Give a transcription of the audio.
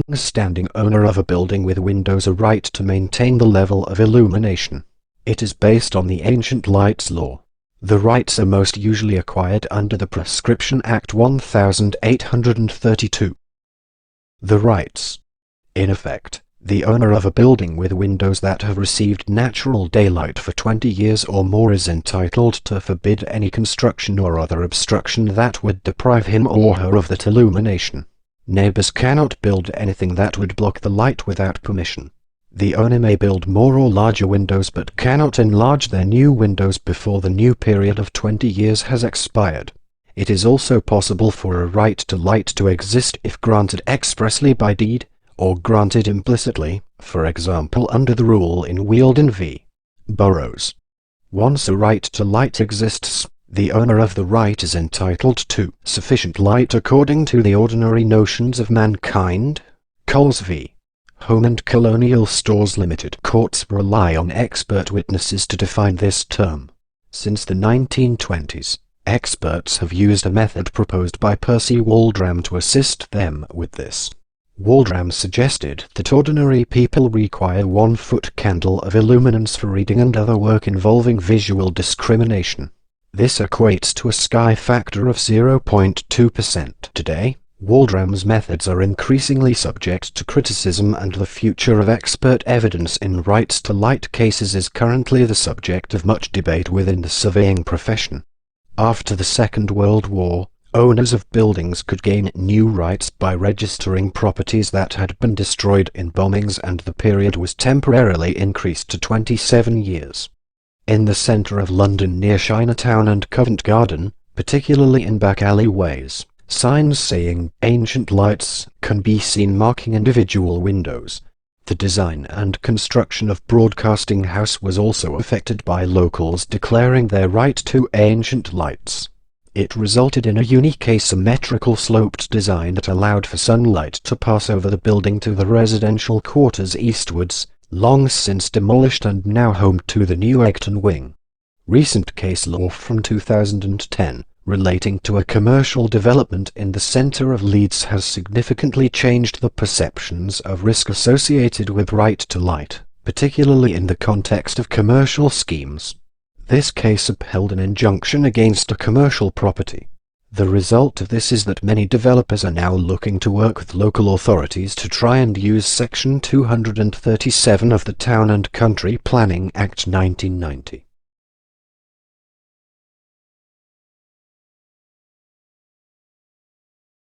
long-standing owner of a building with windows a right to maintain the level of illumination. It is based on the ancient lights law. The rights are most usually acquired under the Prescription Act 1832. The rights. In effect, the owner of a building with windows that have received natural daylight for 20 years or more is entitled to forbid any construction or other obstruction that would deprive him or her of that illumination. Neighbors cannot build anything that would block the light without permission. The owner may build more or larger windows but cannot enlarge their new windows before the new period of 20 years has expired. It is also possible for a right to light to exist if granted expressly by deed, or granted implicitly, for example under the rule in Wheeldon v. Burroughs. Once a right to light exists, the owner of the right is entitled to sufficient light according to the ordinary notions of mankind. Coles v. Home and Colonial Stores Limited. Courts rely on expert witnesses to define this term. Since the 1920s, experts have used a method proposed by Percy Waldram to assist them with this. Waldram suggested that ordinary people require 1-foot candle of illuminance for reading and other work involving visual discrimination. This equates to a sky factor of 0.2%. Today, Waldram's methods are increasingly subject to criticism, and the future of expert evidence in rights to light cases is currently the subject of much debate within the surveying profession. After the Second World War, owners of buildings could gain new rights by registering properties that had been destroyed in bombings, and the period was temporarily increased to 27 years. In the centre of London near Chinatown and Covent Garden, particularly in back alleyways, signs saying "Ancient Lights" can be seen marking individual windows. The design and construction of Broadcasting House was also affected by locals declaring their right to ancient lights. It resulted in a unique asymmetrical sloped design that allowed for sunlight to pass over the building to the residential quarters eastwards, long since demolished and now home to the new Egton wing. Recent case law from 2010, relating to a commercial development in the centre of Leeds, has significantly changed the perceptions of risk associated with right to light, particularly in the context of commercial schemes. This case upheld an injunction against a commercial property. The result of this is that many developers are now looking to work with local authorities to try and use Section 237 of the Town and Country Planning Act 1990.